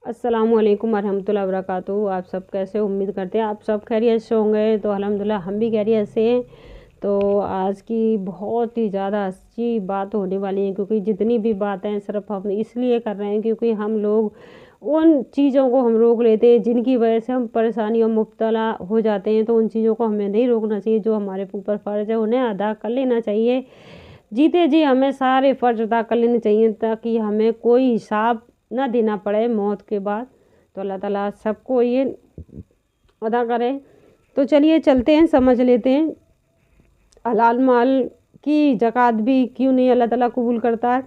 अस्सलाम वालेकुम वरहमतुल्लाहि वबरकातुहू। आप सब कैसे, उम्मीद करते हैं आप सब खैरियत से होंगे। तो अल्हम्दुलिल्लाह हम भी खैरियत से हैं। तो आज की बहुत ही ज़्यादा अच्छी बात होने वाली है, क्योंकि जितनी भी बातें सिर्फ हम इसलिए कर रहे हैं क्योंकि हम लोग उन चीज़ों को हम रोक लेते हैं जिनकी वजह से हम परेशानियों में मुब्तला हो जाते हैं। तो उन चीज़ों को हमें नहीं रोकना चाहिए, जो हमारे ऊपर फ़र्ज़ है उन्हें अदा कर लेना चाहिए। जीते जी हमें सारे फ़र्ज़ अदा कर लेने चाहिए, ताकि हमें कोई हिसाब ना देना पड़े मौत के बाद। तो अल्लाह ताला सबको ये अदा करे। तो चलिए चलते हैं, समझ लेते हैं हलाल माल की ज़कात भी क्यों नहीं अल्लाह ताला कबूल करता है।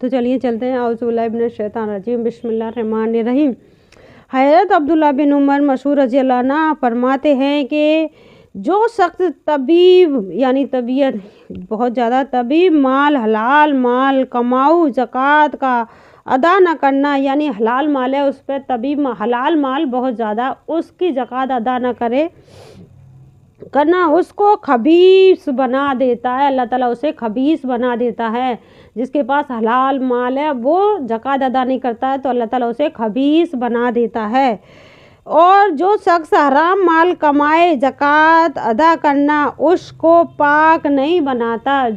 तो चलिए चलते हैं। औज़ुबिल्लाहि मिनश शैतानिर रजीम, बिस्मिल्लाहिर रहमानिर रहीम। हज़रत अब्दुल्लाह बिन उमर मशहूर रज़ी अल्लाह अन्हु फरमाते हैं कि जो शख्स तबीब यानी तबीयत बहुत ज़्यादा तबीब माल हलाल माल कमाऊ ज़कात का अदा न करना, यानी हलाल माल है उस पर तबीब हलाल माल बहुत ज़्यादा उसकी ज़कात अदा न करे करना, उसको खबीस बना देता है। अल्लाह ताला उसे खबीस बना देता है। जिसके पास हलाल माल है वो ज़कात अदा नहीं करता है तो अल्लाह ताला उसे खबीस बना देता है। और जो शख्स हराम माल कमाए ज़कात अदा करना उसको पाक नहीं बनाता।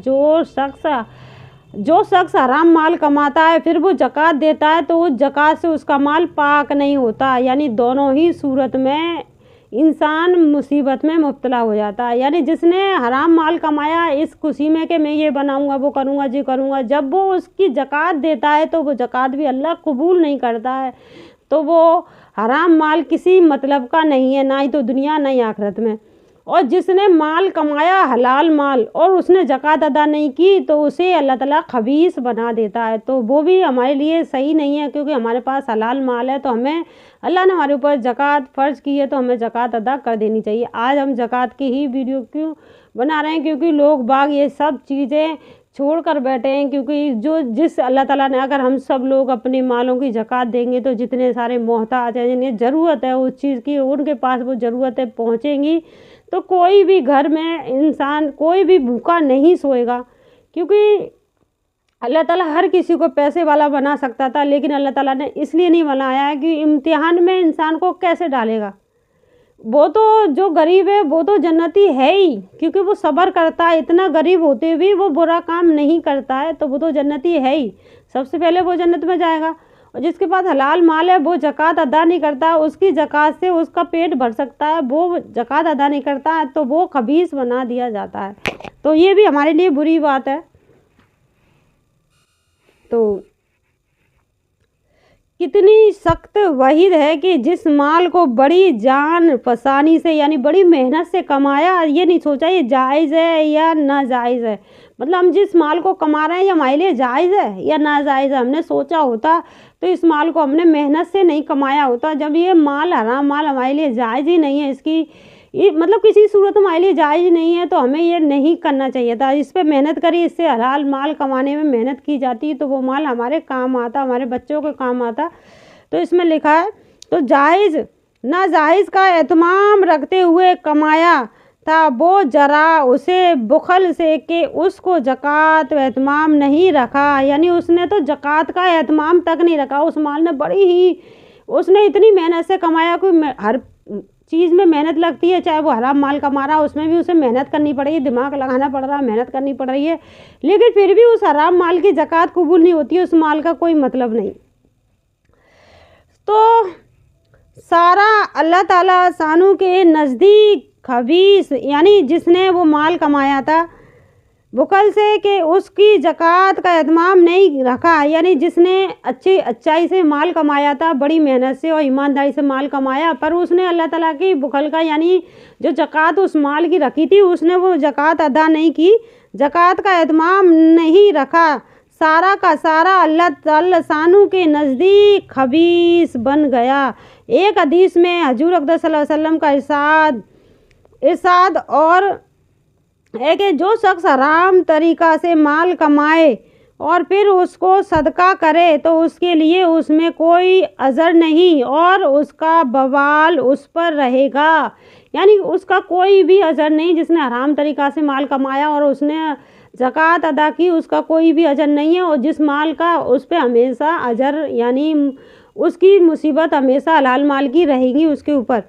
जो शख्स हराम माल कमाता है फिर वो ज़कात देता है तो उस ज़कात से उसका माल पाक नहीं होता, यानी दोनों ही सूरत में इंसान मुसीबत में मुब्तला हो जाता है। यानी जिसने हराम माल कमाया इस खुशी में कि मैं ये बनाऊंगा वो करूंगा जी करूंगा, जब वो उसकी ज़कात देता है तो वो ज़कात भी अल्लाह कबूल नहीं करता है। तो वो हराम माल किसी मतलब का नहीं है, ना ही तो दुनिया ना ही आखिरत में। और जिसने माल कमाया हलाल माल और उसने ज़कात अदा नहीं की तो उसे अल्लाह ताला खबीस बना देता है। तो वो भी हमारे लिए सही नहीं है, क्योंकि हमारे पास हलाल माल है तो हमें अल्लाह ने हमारे ऊपर ज़कात फ़र्ज़ की है तो हमें ज़कात अदा कर देनी चाहिए। आज हम ज़कात की ही वीडियो क्यों बना रहे हैं, क्योंकि लोग बाग ये सब चीज़ें छोड़ कर बैठे हैं। क्योंकि जिस अल्लाह ताला ने अगर हम सब लोग अपने मालों की ज़कात देंगे तो जितने सारे मोहताज हैं जिन्हें ज़रूरत है उस चीज़ की उनके पास वो ज़रूरतें पहुँचेंगी। तो कोई भी घर में इंसान कोई भी भूखा नहीं सोएगा, क्योंकि अल्लाह ताला हर किसी को पैसे वाला बना सकता था, लेकिन अल्लाह ताला ने इसलिए नहीं बनाया है कि इम्तिहान में इंसान को कैसे डालेगा। वो तो जो गरीब है वो तो जन्नती है ही, क्योंकि वो सब्र करता है, इतना गरीब होते हुए वो बुरा काम नहीं करता है तो वो तो जन्नती है ही, सबसे पहले वो जन्नत में जाएगा। और जिसके पास हलाल माल है वो ज़कात अदा नहीं करता, उसकी ज़कात से उसका पेट भर सकता है, वो ज़कात अदा नहीं करता है तो वो खबीस बना दिया जाता है। तो ये भी हमारे लिए बुरी बात है। तो कितनी सख्त वहीद है कि जिस माल को बड़ी जान फसानी से यानी बड़ी मेहनत से कमाया, ये नहीं सोचा ये जायज़ है या नाजायज़ है। मतलब हम जिस माल को कमा रहे हैं ये हमारे लिए जायज़ है या नाजायज़ है, हमने सोचा होता तो इस माल को हमने मेहनत से नहीं कमाया होता। जब ये माल हराम माल हमारे लिए जायज़ ही नहीं है, इसकी मतलब किसी सूरत में हमारे लिए जायज़ नहीं है तो हमें ये नहीं करना चाहिए था। इस पर मेहनत करी, इससे हलाल माल कमाने में मेहनत की जाती तो वो माल हमारे काम आता, हमारे बच्चों के काम आता। तो इसमें लिखा है तो जायज़ नाजायज़ का एहतमाम रखते हुए कमाया था वो जरा उसे बुखल से कि उसको ज़कात व एहतमाम नहीं रखा, यानी उसने तो ज़कात का एहतमाम तक नहीं रखा। उस माल ने उसने इतनी मेहनत से कमाया, कोई हर चीज़ में मेहनत लगती है, चाहे वो हराम माल कमा रहा उसमें भी उसे मेहनत करनी पड़ रही है, दिमाग लगाना पड़ रहा है, मेहनत करनी पड़ रही है, लेकिन फिर भी उस हराम माल की ज़कात कबूल नहीं होती है, उस माल का कोई मतलब नहीं। तो सारा अल्लाह ताला सानू के नज़दीक खबीस यानी जिसने वो माल कमाया था बुखल से कि उसकी ज़कात का एहतमाम नहीं रखा, यानी जिसने अच्छाई से माल कमाया था, बड़ी मेहनत से और ईमानदारी से माल कमाया, पर उसने अल्लाह ताला की बुखल का यानी जो ज़कात उस माल की रखी थी उसने वो ज़कात अदा नहीं की, ज़कात का एहतमाम नहीं रखा, सारा का सारा अल्लाह ताला सानू के नज़दीक खबीस बन गया। एक हदीस में हजूर अक़दस सल्लल्लाहु अलैहि वसल्लम का इरशाद और है कि जो शख्स हराम तरीक़ा से माल कमाए और फिर उसको सदका करे तो उसके लिए उसमें कोई अज़र नहीं और उसका बवाल उस पर रहेगा, यानी उसका कोई भी अज़र नहीं। जिसने हराम तरीक़ा से माल कमाया और उसने ज़कात अदा की उसका कोई भी अजर नहीं है, और जिस माल का उस पे हमेशा अजर यानी उसकी मुसीबत हमेशा हलाल माल की रहेगी उसके ऊपर।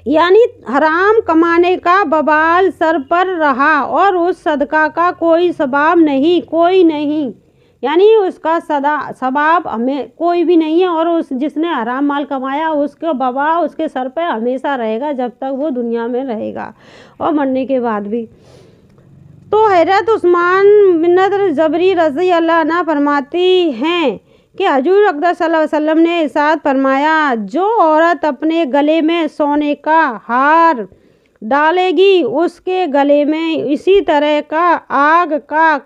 यानी हराम कमाने का बवाल सर पर रहा और उस सदका का कोई सवाब नहीं, कोई नहीं, यानी उसका सवाब हमें कोई भी नहीं है, और उस जिसने हराम माल कमाया उसका बवा उसके सर पे हमेशा रहेगा जब तक वो दुनिया में रहेगा और मरने के बाद भी। तो हज़रत उस्मान बिन जबरी रज़ी अल्लाह अन्हु फरमाती हैं कि हजूर अक़दस सल्लल्लाहु अलैहि वसल्लम ने इरशाद फरमाया, जो औरत अपने गले में सोने का हार डालेगी उसके गले में इसी तरह का आग का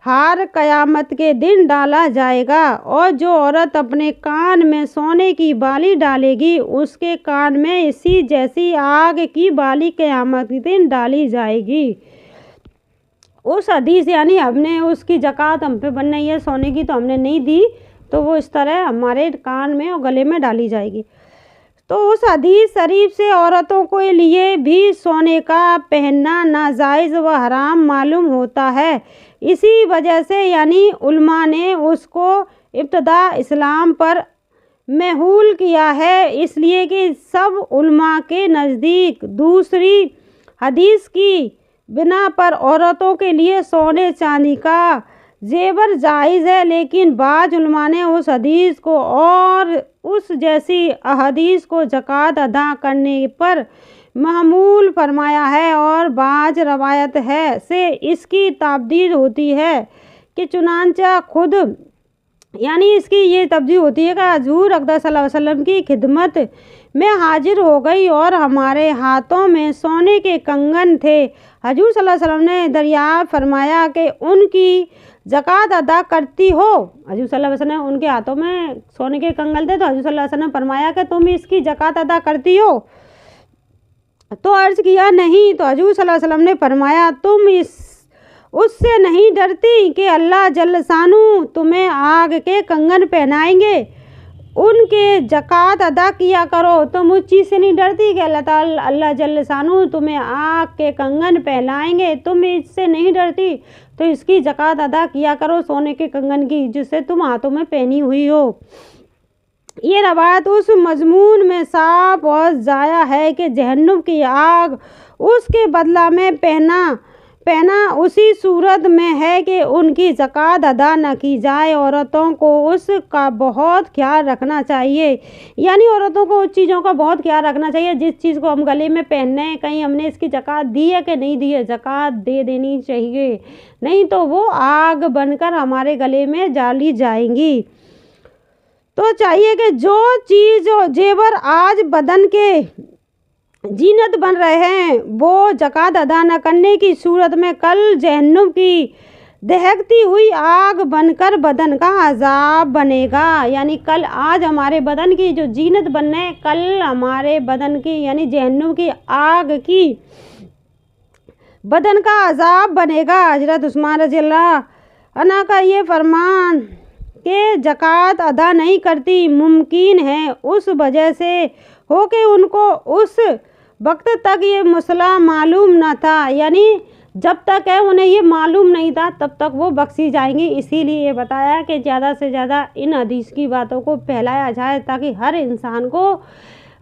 हार क़यामत के दिन डाला जाएगा, और जो औरत अपने कान में सोने की बाली डालेगी उसके कान में इसी जैसी आग की बाली क़यामत के दिन डाली जाएगी। उस हदीस यानी हमने उसकी ज़कात हम पे बन रही है सोने की तो हमने नहीं दी, तो वो इस तरह हमारे कान में और गले में डाली जाएगी। तो उस हदीस शरीफ से औरतों के लिए भी सोने का पहनना नाजायज़ व हराम मालूम होता है। इसी वजह से यानी उलमा ने उसको इब्तिदा इस्लाम पर महूल किया है, इसलिए कि सब उलमा के नज़दीक दूसरी हदीस की बिना पर औरतों के लिए सोने चांदी का जेवर जायज़ है, लेकिन बाज़ उलमा ने उस हदीस को और उस जैसी अहदीस को ज़कात अदा करने पर महमूल फरमाया है, और बाज़ रवायत है से इसकी ताबदील होती है कि चुनांचा खुद यानी इसकी ये तब्दील होती है कि हजूर अक़दस सल्लल्लाहु अलैहि वसल्लम की खिदमत में हाजिर हो गई और हमारे हाथों में सोने के कंगन थे। हजूर सल्लल्लाहु अलैहि वसल्लम ने दरियाफ़त फरमाया कि उनकी ज़कात अदा करती हो। हजूर सल्लल्लाहु अलैहि वसल्लम उनके हाथों में सोने के कंगन थे, तो हजूर सल्लल्लाहु अलैहि वसल्लम ने फरमाया कि तुम इसकी ज़कात अदा करती हो। तो अर्ज़ किया नहीं, तो हजूर सल्लल्लाहु अलैहि वसल्लम ने फरमाया तुम उससे नहीं डरती कि अल्लाह जल्ल शानू तुम्हें आग के कंगन पहनाएंगे, उनके ज़कात अदा किया करो। तुम उस चीज़ से नहीं डरती कि अल्लाह जल्ल शानू तुम्हें आग के कंगन पहनाएंगे, तुम इससे नहीं डरती, तो इसकी ज़कात अदा किया करो सोने के कंगन की जिससे तुम हाथों में पहनी हुई हो। ये रवायत उस मजमून में साफ और ज़ाया है कि जहन्नुम की आग उसके बदला में पहना उसी सूरत में है कि उनकी ज़कात अदा न की जाए। औरतों को उसका बहुत ख्याल रखना चाहिए, यानी औरतों को उस चीज़ों का बहुत ख्याल रखना चाहिए जिस चीज़ को हम गले में पहनने हैं, कहीं हमने इसकी ज़कात दी है कि नहीं दी है, ज़कात दे देनी चाहिए, नहीं तो वो आग बनकर हमारे गले में डाली जाएंगी। तो चाहिए कि जो चीज़ जेवर आज बदन के जीनत बन रहे हैं वो ज़कात अदा न करने की सूरत में कल जहन्नुम की दहकती हुई आग बनकर बदन का अजाब बनेगा। यानी कल आज हमारे बदन की जो जीनत बनने कल हमारे बदन की यानी जहन्नुम की आग की बदन का अजाब बनेगा। हज़रत उस्मान रज़ी अल्लाह अन्हु का ये फरमान के ज़कात अदा नहीं करती मुमकिन है उस वजह से हो कि उनको उस वक्त तक ये मसला मालूम न था, यानी जब तक है उन्हें ये मालूम नहीं था तब तक वो बख्शी जाएंगी। इसीलिए ये बताया कि ज़्यादा से ज़्यादा इन हदीस की बातों को फैलाया जाए ताकि हर इंसान को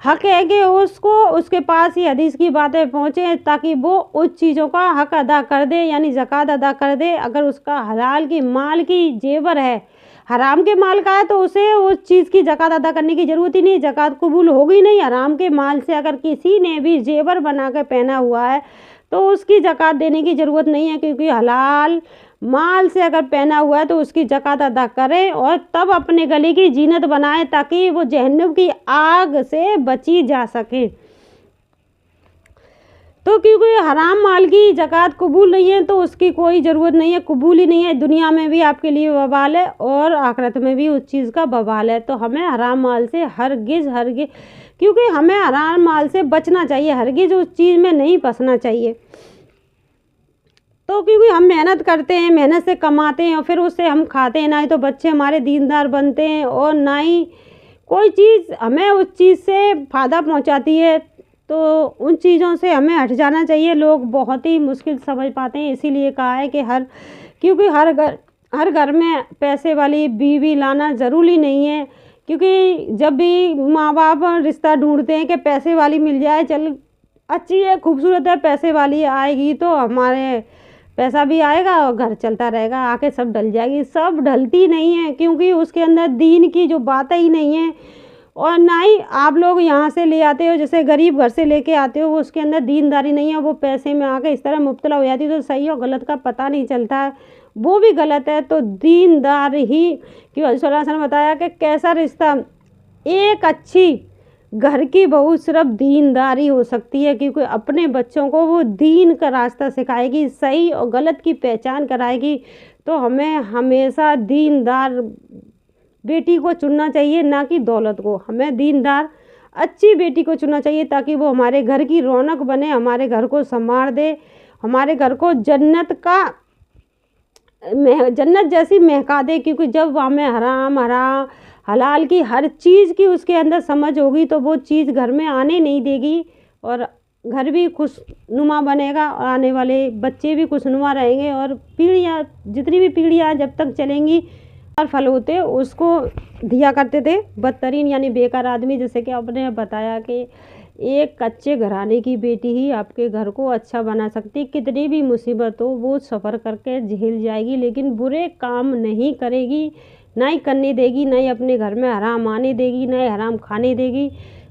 हक है कि उसको उसके पास ही हदीस की बातें पहुँचे ताकि वो उस चीज़ों का हक अदा कर दे, यानी ज़कात अदा कर दे। अगर उसका हलाल की माल की जेवर है, हराम के माल का है, तो उसे उस चीज़ की ज़कात अदा करने की ज़रूरत ही नहीं, ज़कात कबूल होगी नहीं। हराम के माल से अगर किसी ने भी जेवर बना कर पहना हुआ है तो उसकी ज़कात देने की ज़रूरत नहीं है, क्योंकि हलाल माल से अगर पहना हुआ है तो उसकी ज़कात अदा करें और तब अपने गले की जीनत बनाए ताकि वो जहन्नुम की आग से बची जा सके। तो क्योंकि हराम माल की ज़कात कबूल नहीं है तो उसकी कोई ज़रूरत नहीं है, कबूल ही नहीं है। दुनिया में भी आपके लिए वबाल है और आखिरत में भी उस चीज़ का वबाल है। तो हमें हराम माल से हरगिज़ क्योंकि हमें हराम माल से बचना चाहिए, हरगिज़ उस चीज़ में नहीं फंसना चाहिए। तो क्योंकि हम मेहनत करते हैं, मेहनत से कमाते हैं और फिर उससे हम खाते हैं, ना ही तो बच्चे हमारे दीनदार बनते हैं और ना ही कोई चीज़ हमें उस चीज़ से फ़ायदा पहुंचाती है। तो उन चीज़ों से हमें हट जाना चाहिए। लोग बहुत ही मुश्किल समझ पाते हैं, इसीलिए कहा है कि क्योंकि हर घर में पैसे वाली बीवी लाना ज़रूरी नहीं है, क्योंकि जब भी माँ बाप रिश्ता ढूंढते हैं कि पैसे वाली मिल जाए, चल अच्छी है, खूबसूरत है, पैसे वाली आएगी तो हमारे पैसा भी आएगा और घर चलता रहेगा, आके सब ढल जाएगी। सब ढलती नहीं है, क्योंकि उसके अंदर दीन की जो बातें ही नहीं है, और ना ही आप लोग यहाँ से ले आते हो, जैसे गरीब घर से लेके आते हो, वो उसके अंदर दीनदारी नहीं है, वो पैसे में आके इस तरह मुब्तला हो जाती है, तो सही और गलत का पता नहीं चलता है, वो भी गलत है। तो दीनदार ही, क्यों हज़रत सल्लल्लाहु अलैहि वसल्लम ने बताया कि कैसा रिश्ता, एक अच्छी घर की बहू सिर्फ दीनदारी हो सकती है, क्योंकि अपने बच्चों को वो दीन का रास्ता सिखाएगी, सही और गलत की पहचान कराएगी। तो हमें हमेशा दीनदार बेटी को चुनना चाहिए, ना कि दौलत को। हमें दीनदार अच्छी बेटी को चुनना चाहिए, ताकि वो हमारे घर की रौनक बने, हमारे घर को संवार दे, हमारे घर को जन्नत जैसी महका दे। क्योंकि जब हमें हराम हलाल की हर चीज़ की उसके अंदर समझ होगी, तो वो चीज़ घर में आने नहीं देगी, और घर भी खुशनुमा बनेगा, और आने वाले बच्चे भी खुशनुमा रहेंगे, और पीढ़ियाँ, जितनी भी पीढ़ियाँ जब तक चलेंगी, और फल होते उसको दिया करते थे बदतरीन यानी बेकार आदमी। जैसे कि आपने बताया कि एक कच्चे घराने की बेटी ही आपके घर को अच्छा बना सकती, कितनी भी मुसीबत हो वो सफ़र करके झेल जाएगी, लेकिन बुरे काम नहीं करेगी, ना ही करने देगी, ना ही अपने घर में हराम आने देगी, ना ही हराम खाने देगी।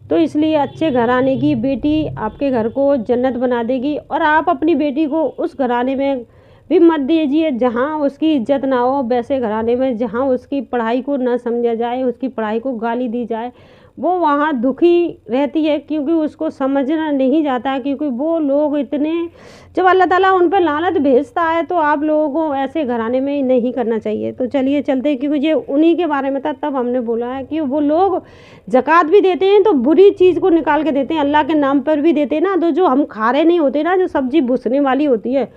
तो इसलिए अच्छे घराने की बेटी आपके घर को जन्नत बना देगी। और आप अपनी बेटी को उस घराने में भी मत दीजिए जहाँ उसकी इज्जत ना हो, वैसे घराने में जहाँ उसकी पढ़ाई को ना समझा जाए, उसकी पढ़ाई को गाली दी जाए, वो वहाँ दुखी रहती है, क्योंकि उसको समझना नहीं जाता है। क्योंकि वो लोग इतने, जब अल्लाह ताला उन पर लानत भेजता है, तो आप लोगों को ऐसे घराने में नहीं करना चाहिए। तो चलिए चलते हैं, क्योंकि ये उन्हीं के बारे में था, तब हमने बोला है कि वो लोग ज़कात भी देते हैं तो बुरी चीज़ को निकाल के देते हैं, अल्लाह के नाम पर भी देते हैं ना, तो जो हम खा रहे नहीं होते ना, जो सब्ज़ी भुसने वाली होती है,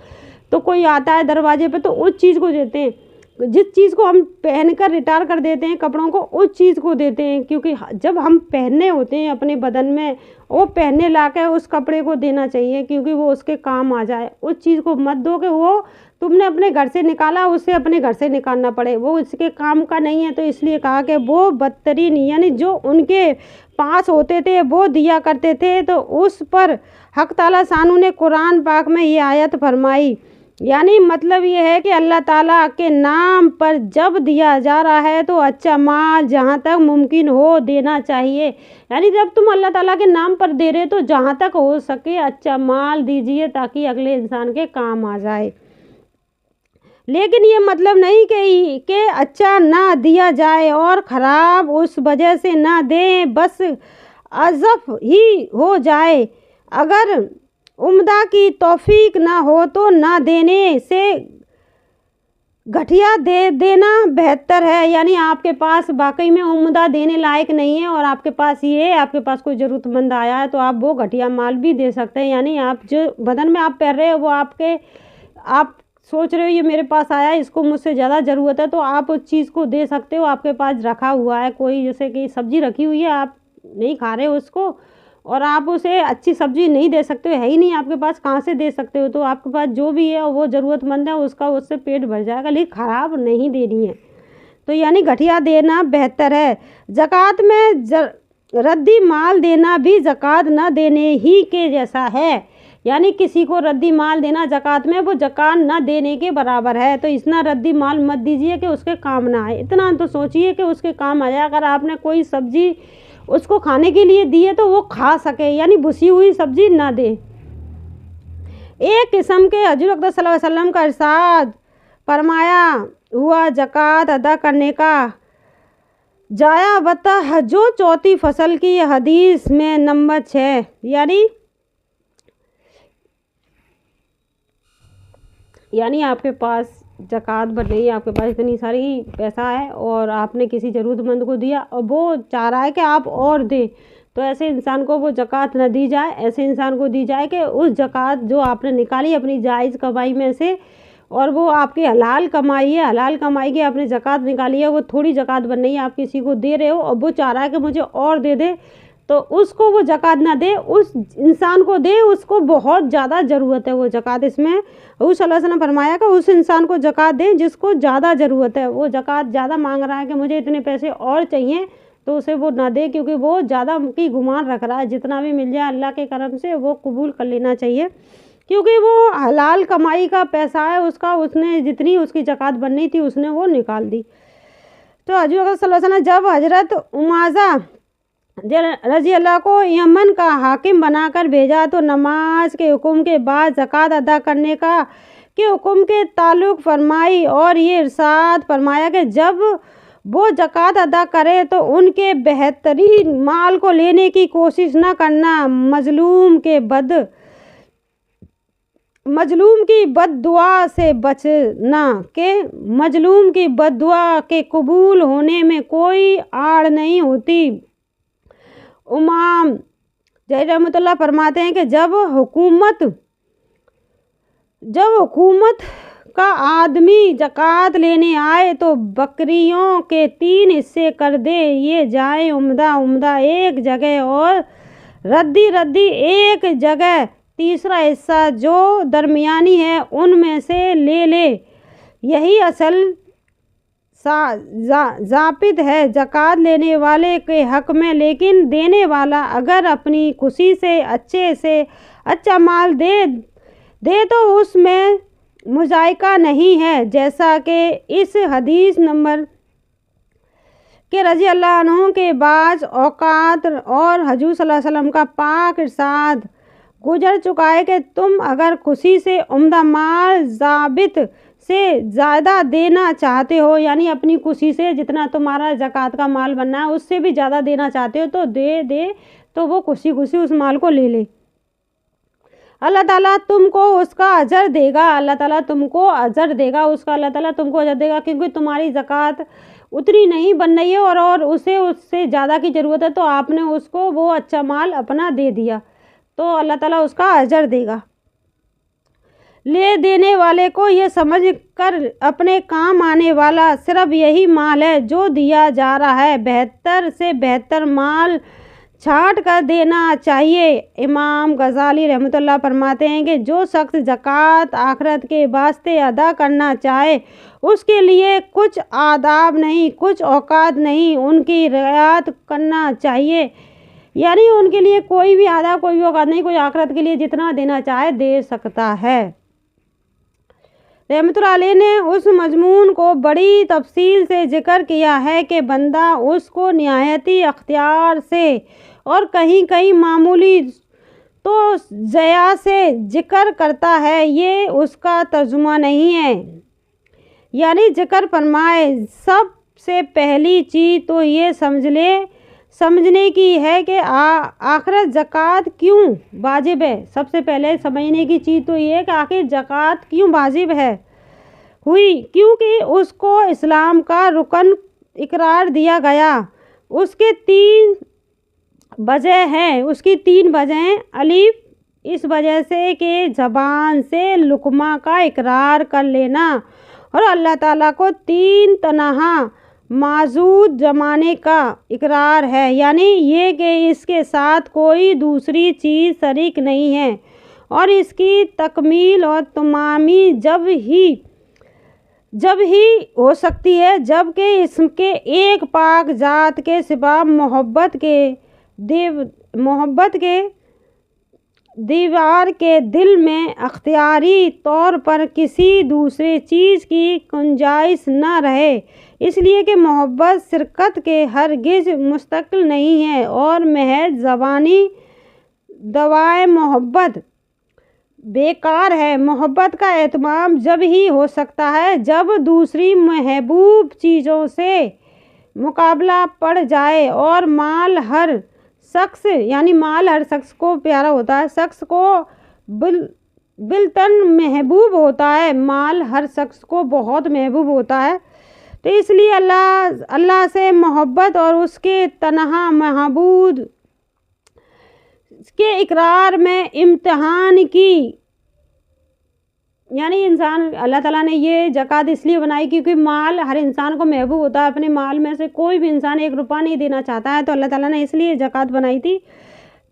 तो कोई आता है दरवाजे पे तो उस चीज़ को देते हैं, जिस चीज़ को हम पहनकर रिटायर कर देते हैं कपड़ों को, उस चीज़ को देते हैं। क्योंकि जब हम पहनने होते हैं अपने बदन में, वो पहनने ला के उस कपड़े को देना चाहिए, क्योंकि वो उसके काम आ जाए। उस चीज़ को मत दो कि वो तुमने अपने घर से निकाला, उससे अपने घर से निकालना पड़े, वो उसके काम का नहीं है। तो इसलिए कहा कि वो बदतरीन यानी जो उनके पास होते थे वो दिया करते थे। तो उस पर हक ताला शानू ने कुरान पाक में ये आयत फरमाई, यानी मतलब ये है कि अल्लाह ताला के नाम पर जब दिया जा रहा है तो अच्छा माल जहाँ तक मुमकिन हो देना चाहिए। यानी जब तुम अल्लाह ताला के नाम पर दे रहे तो जहाँ तक हो सके अच्छा माल दीजिए, ताकि अगले इंसान के काम आ जाए। लेकिन ये मतलब नहीं कि अच्छा ना दिया जाए और ख़राब उस वजह से ना दें, बस अज़फ ही हो जाए। अगर उम्दा की तौफीक ना हो तो ना देने से घटिया दे देना बेहतर है। यानी आपके पास वाकई में उम्दा देने लायक नहीं है, और आपके पास ये है, आपके पास कोई ज़रूरतमंद आया है, तो आप वो घटिया माल भी दे सकते हैं। यानी आप जो बदन में आप पहन रहे हो वो आप सोच रहे हो ये मेरे पास आया है, इसको मुझसे ज़्यादा ज़रूरत है, तो आप उस चीज़ को दे सकते हो। आपके पास रखा हुआ है कोई, जैसे कि सब्ज़ी रखी हुई है, आप नहीं खा रहे हो उसको, और आप उसे अच्छी सब्ज़ी नहीं दे सकते हो, है ही नहीं आपके पास, कहाँ से दे सकते हो। तो आपके पास जो भी है वो ज़रूरतमंद है, उससे पेट भर जाएगा, लेकिन ख़राब नहीं देनी है। तो यानी घटिया देना बेहतर है। ज़कात में रद्दी माल देना भी ज़कात न देने ही के जैसा है। यानी किसी को रद्दी माल देना ज़कात में वो ज़कात न देने के बराबर है। तो इतना रद्दी माल मत दीजिए कि उसके काम ना आए, इतना तो सोचिए कि उसके काम आ जाए। अगर आपने कोई सब्ज़ी उसको खाने के लिए दी है तो वो खा सके, यानी भुसी हुई सब्ज़ी ना दे। एक किस्म के हजूर अक़दस सल्लल्लाहु अलैहि वसल्लम का इरशाद फरमाया हुआ ज़कात अदा करने का जाया बता जो चौथी फसल की हदीस में नंबर 6, यानी आपके पास ज़कात बन रही है, आपके पास इतनी सारी पैसा है और आपने किसी ज़रूरतमंद को दिया और वो चाह रहा है कि आप और दें, तो ऐसे इंसान को वो ज़कात न दी जाए। ऐसे इंसान को दी जाए कि उस ज़कात जो आपने निकाली अपनी जायज़ कमाई में से, और वो आपकी हलाल कमाई है, हलाल कमाई की आपने ज़कात निकाली है, वो थोड़ी ज़कात बन रही है, आप किसी को दे रहे हो और वो चाह रहा है कि मुझे और दे दे, تو اس کو وہ زکوٰۃ نہ دے، اس انسان کو دے، اس کو بہت زیادہ ضرورت ہے وہ زکوٰۃ۔ اس میں حضور صلی اللہ علیہ وسلم فرمایا کہ اس انسان کو زکوٰۃ دیں جس کو زیادہ ضرورت ہے۔ وہ زکوٰۃ زیادہ مانگ رہا ہے کہ مجھے اتنے پیسے اور چاہیے، تو اسے وہ نہ دے، کیونکہ وہ زیادہ کی گمان رکھ رہا ہے۔ جتنا بھی مل جائے اللہ کے کرم سے وہ قبول کر لینا چاہیے، کیونکہ وہ حلال کمائی کا پیسہ ہے اس کا، اس نے جتنی اس کی زکوٰۃ بننی تھی اس نے وہ نکال دی۔ تو حضور صلی اللہ علیہ وسلم جب حضرت عمازہ رضی اللہ کو یمن کا حاکم بنا کر بھیجا تو نماز کے حکم کے بعد زکوٰۃ ادا کرنے کے حکم کے تعلق فرمائی، اور یہ ارشاد فرمایا کہ جب وہ زکوٰۃ ادا کرے تو ان کے بہترین مال کو لینے کی کوشش نہ کرنا، مظلوم کی بد دعا سے بچنا کہ مظلوم کی بد دعا کے قبول ہونے میں کوئی آڑ نہیں ہوتی۔ امام جی رحمۃ اللہ فرماتے ہیں کہ جب حکومت کا آدمی زکوٰۃ لینے آئے تو بکریوں کے 3 حصے کر دے، یہ جائیں عمدہ ایک جگہ اور ردی ایک جگہ، تیسرا حصہ جو درمیانی ہے ان میں سے لے، یہی اصل ضابط ہے زکوٰۃ لینے والے کے حق میں۔ لیکن دینے والا اگر اپنی خوشی سے اچھا مال دے تو اس میں مذائقہ نہیں ہے، جیسا کہ اس حدیث نمبر کے رضی اللہ عنہ کے بعض اوقات اور حضور صلی اللہ علیہ وسلم کا پاک ارشاد گزر چکا ہے کہ تم اگر خوشی سے عمدہ مال ضابط سے زیادہ دینا چاہتے ہو، یعنی اپنی خوشی سے جتنا تمہارا زکوٰۃ کا مال بننا ہے اس سے بھی زیادہ دینا چاہتے ہو تو دے تو وہ خوشی اس مال کو لے۔ اللہ تعالیٰ تم کو اس کا اجر دے گا، اللہ تعالیٰ تم کو اجر دے گا اس کا، اللہ تعالیٰ تم کو اجر دے گا، کیونکہ تمہاری زکوٰۃ اتنی نہیں بن رہی ہے اور اسے اس سے زیادہ کی ضرورت ہے، تو آپ نے اس کو وہ اچھا مال اپنا دے دیا تو اللہ تعالیٰ اس کا اجر دے گا۔ لے دینے والے کو یہ سمجھ کر اپنے کام آنے والا صرف یہی مال ہے جو دیا جا رہا ہے، بہتر سے بہتر مال چھانٹ کر دینا چاہیے۔ امام غزالی رحمۃ اللہ فرماتے ہیں کہ جو شخص زکوٰۃ آخرت کے واسطے ادا کرنا چاہے اس کے لیے کچھ آداب نہیں، کچھ اوقات نہیں، ان کی رعایت کرنا چاہیے، یعنی ان کے لیے کوئی بھی آداب کوئی بھی اوقات نہیں، کوئی آخرت کے لیے جتنا دینا چاہے دے سکتا ہے۔ رحمۃ اللہ علیہ نے اس مضمون کو بڑی تفصیل سے ذکر کیا ہے کہ بندہ اس کو نہایتی اختیار سے اور کہیں معمولی تو ضیاع سے ذکر کرتا ہے، یہ اس کا ترجمہ نہیں ہے، یعنی ذکر فرمائے سب سے پہلی چیز تو یہ سمجھنے کی ہے کہ آخرت زکوٰۃ کیوں واجب ہے۔ سب سے پہلے سمجھنے کی چیز تو یہ ہے کہ آخر زکوٰۃ کیوں واجب ہوئی، کیونکہ اس کو اسلام کا رکن قرار دیا گیا۔ اس کے 3 وجہ ہیں، اس کی 3 وجہ ہیں۔ الف، اس وجہ سے کہ زبان سے لقمہ کا اقرار کر لینا اور اللہ تعالیٰ کو 3 تنہا معبود زمانے کا اقرار ہے، یعنی یہ کہ اس کے ساتھ کوئی دوسری چیز شریک نہیں ہے، اور اس کی تکمیل اور تمامی جب ہی ہو سکتی ہے جبکہ اس کے ایک پاک ذات کے سوا محبت کے دیوار کے دل میں اختیاری طور پر کسی دوسرے چیز کی گنجائش نہ رہے، اس لیے کہ محبت شرکت کے ہرگز مستقل نہیں ہے اور محض زبانی دعائے محبت بیکار ہے۔ محبت کا اہتمام جب ہی ہو سکتا ہے جب دوسری محبوب چیزوں سے مقابلہ پڑ جائے، اور مال ہر شخص کو پیارا ہوتا ہے، شخص کو بالتن محبوب ہوتا ہے، مال ہر شخص کو بہت محبوب ہوتا ہے، تو اس لیے اللہ سے محبت اور اس کے تنہا معبود کے اقرار میں यानी इंसान, अल्लाह ताला ने ये ज़कात इसलिए बनाई क्योंकि माल हर इंसान को महबूब होता है। अपने माल में से कोई भी इंसान 1 रुपया नहीं देना चाहता है, तो अल्लाह ताला ने इसलिए ज़कात बनाई थी।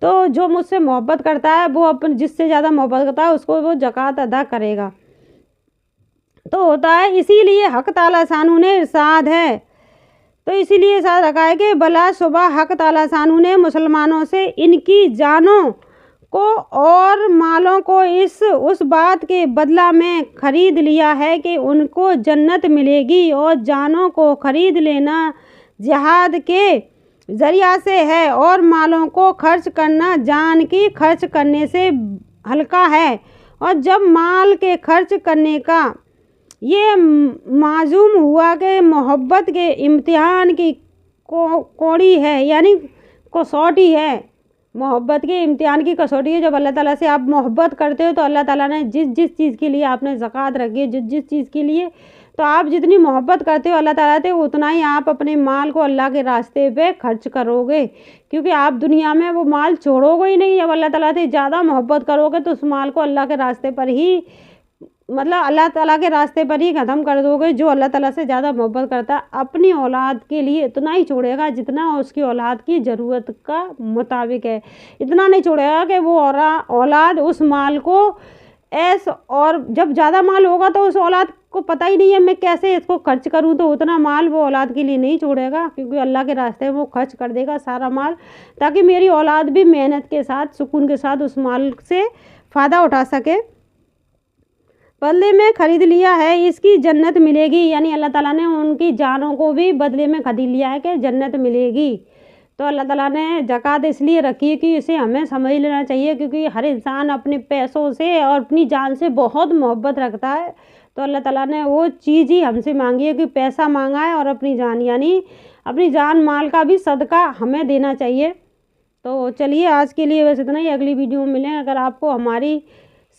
तो जो मुझसे मोहब्बत करता है वो अपन जिससे ज़्यादा मोहब्बत करता है उसको वो ज़कात अदा करेगा। तो होता है, इसीलिए हक ताला शानू ने इरशाद है, तो इसीलिए इरशाद रखा है कि भला सुबह हक ताला शानू ने मुसलमानों से इनकी जानों को और मालों को उस बात के बदला में ख़रीद लिया है कि उनको जन्नत मिलेगी, और जानों को ख़रीद लेना जिहाद के ज़रिया से है, और मालों को खर्च करना जान की खर्च करने से हल्का है। और जब माल के खर्च करने का ये माजूम हुआ कि मोहब्बत के इम्तिहान की कौड़ी है, यानी कसौटी है, मोहब्बत के इम्तिहान की कसौटी है। जब अल्लाह ताला से आप मोहब्बत करते हो तो अल्लाह ताला ने जिस जिस चीज़ के लिए आपने ज़कात रखी है, जिस जिस चीज़ के लिए, तो आप जितनी मोहब्बत करते हो अल्लाह ताला से उतना ही आप अपने माल को अल्लाह के रास्ते पे खर्च करोगे, क्योंकि आप दुनिया में वो माल छोड़ोगे ही नहीं। जब अल्लाह ताला से ज़्यादा मोहब्बत करोगे तो उस माल को अल्लाह के रास्ते पर ही, मतलब अल्लाह ताला के रास्ते पर ही ख़त्म कर दोगे। जो अल्लाह ताला से ज़्यादा मोहब्बत करता है अपनी औलाद के लिए इतना ही छोड़ेगा जितना उसकी औलाद की ज़रूरत का मुताबिक है। इतना नहीं छोड़ेगा कि वो औलाद उस माल को और जब ज़्यादा माल होगा तो उस औलाद को पता ही नहीं है मैं कैसे इसको खर्च करूं, तो उतना माल वो औलाद के लिए नहीं छोड़ेगा, क्योंकि अल्लाह के रास्ते में वो खर्च कर देगा सारा माल, ताकि मेरी औलाद भी मेहनत के साथ सुकून के साथ उस माल से फ़ायदा उठा सके। बदले में ख़रीद लिया है, इसकी जन्नत मिलेगी, यानी अल्लाह ताला ने उनकी जानों को भी बदले में ख़रीद लिया है कि जन्नत मिलेगी। तो अल्लाह ताला ने ज़कात इसलिए रखी है कि इसे हमें समझ लेना चाहिए, क्योंकि हर इंसान अपने पैसों से और अपनी जान से बहुत मोहब्बत रखता है। तो अल्लाह ताला ने वो चीज़ ही हमसे मांगी है कि पैसा मांगा है और अपनी जान, यानी अपनी जान माल का भी सदका हमें देना चाहिए। तो चलिए आज के लिए बस इतना ही, अगली वीडियो में मिलें। अगर आपको हमारी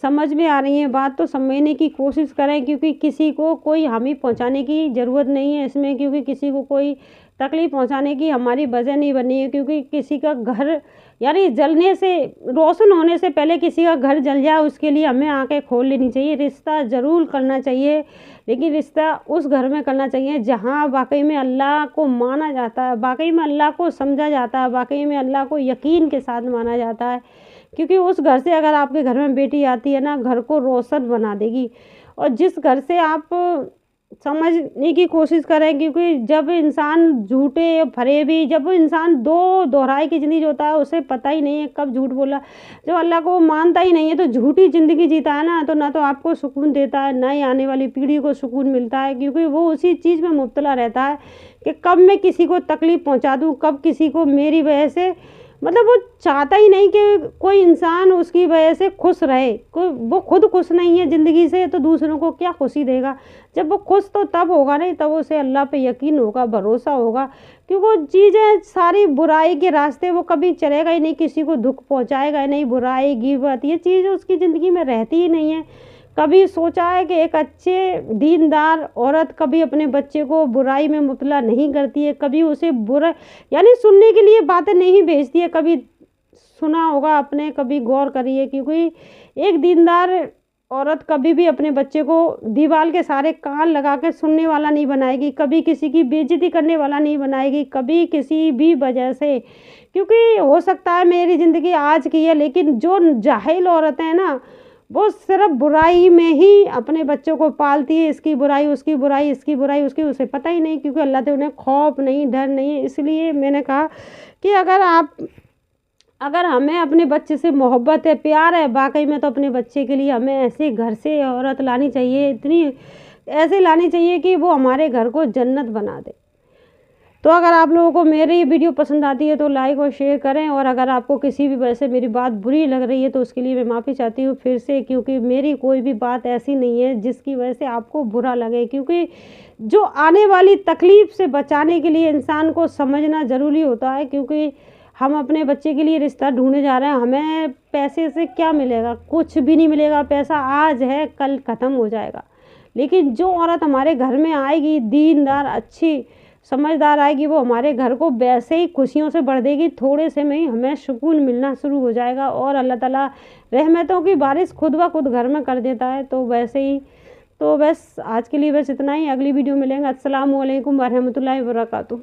समझ में आ रही है बात तो समझने की कोशिश करें, क्योंकि किसी को कोई हामी पहुंचाने की ज़रूरत नहीं है इसमें, क्योंकि किसी को कोई तकलीफ़ पहुंचाने की हमारी वजह नहीं बनी है। क्योंकि किसी का घर, यानी जलने से, रोशन होने से पहले किसी का घर जल जाए उसके लिए हमें आंखें खोल लेनी चाहिए। रिश्ता ज़रूर करना चाहिए, लेकिन रिश्ता उस घर में करना चाहिए जहाँ वाकई में अल्लाह को माना जाता है, वाकई में अल्लाह को समझा जाता है, वाकई में अल्लाह को यकीन के साथ माना जाता है। क्योंकि उस घर से अगर आपके घर में बेटी आती है ना, घर को रोशन बना देगी। और जिस घर से आप समझने की कोशिश करें, क्योंकि जब इंसान झूठे फरेबी, जब इंसान दो दोहराई की ज़िंदगी होता है उसे पता ही नहीं है कब झूठ बोला, जब अल्लाह को मानता ही नहीं है तो झूठी ज़िंदगी जीता है ना, तो ना तो आपको सुकून देता है ना ही आने वाली पीढ़ी को सुकून मिलता है। क्योंकि वो उसी चीज़ में मुब्तला रहता है कि कब मैं किसी को तकलीफ़ पहुँचा दूँ, कब किसी को मेरी वजह से, मतलब वो चाहता ही नहीं कि कोई इंसान उसकी वजह से खुश रहे। कोई वो खुद खुश नहीं है ज़िंदगी से तो दूसरों को क्या खुशी देगा। जब वो खुश तो तब होगा नहीं, तब उसे अल्लाह पे यकीन होगा, भरोसा होगा। क्योंकि वो चीज़ें सारी बुराई के रास्ते वो कभी चलेगा ही नहीं, किसी को दुख पहुंचाएगा ही नहीं। बुराई गिबत ये चीज़ उसकी ज़िंदगी में रहती ही नहीं है। कभी सोचा है कि एक अच्छे दीनदार औरत कभी अपने बच्चे को बुराई में मुब्तला नहीं करती है, कभी उसे बुरा, यानी सुनने के लिए बातें नहीं भेजती है। कभी सुना होगा आपने, कभी गौर करिए, क्योंकि एक दीनदार औरत कभी भी अपने बच्चे को दीवार के सारे कान लगा के सुनने वाला नहीं बनाएगी, कभी किसी की बेइज्जती करने वाला नहीं बनाएगी, कभी किसी भी वजह से। क्योंकि हो सकता है मेरी ज़िंदगी आज की है, लेकिन जो जाहिल औरतें हैं ना, वो सिर्फ बुराई में ही अपने बच्चों को पालती है, इसकी बुराई उसकी बुराई, इसकी बुराई उसकी, उसे पता ही नहीं, क्योंकि अल्लाह से उन्हें खौफ नहीं, डर नहीं है। इसलिए मैंने कहा कि अगर हमें अपने बच्चे से मोहब्बत है, प्यार है वाकई में, तो अपने बच्चे के लिए हमें ऐसे घर से औरत लानी चाहिए, इतनी ऐसे लानी चाहिए कि वो हमारे घर को जन्नत बना दे। तो अगर आप लोगों को मेरी वीडियो पसंद आती है तो लाइक और शेयर करें, और अगर आपको किसी भी वजह से मेरी बात बुरी लग रही है तो उसके लिए मैं माफ़ी चाहती हूँ फिर से, क्योंकि मेरी कोई भी बात ऐसी नहीं है जिसकी वजह से आपको बुरा लगे। क्योंकि जो आने वाली तकलीफ़ से बचाने के लिए इंसान को समझना ज़रूरी होता है। क्योंकि हम अपने बच्चे के लिए रिश्ता ढूंढने जा रहे हैं, हमें पैसे से क्या मिलेगा, कुछ भी नहीं मिलेगा। पैसा आज है कल ख़त्म हो जाएगा, लेकिन जो औरत हमारे घर में आएगी दीनदार, अच्छी, समझदार आएगी वो हमारे घर को वैसे ही खुशियों से भर देगी, थोड़े से में ही हमें सुकून मिलना शुरू हो जाएगा और अल्लाह ताला रहमतों की बारिश खुद ब खुद घर में कर देता है। तो वैसे ही तो बस आज के लिए बस इतना ही, अगली वीडियो मिलेंगे। अस्सलामु अलैकुम वरहमतुल्लाहि वबरकातुहू।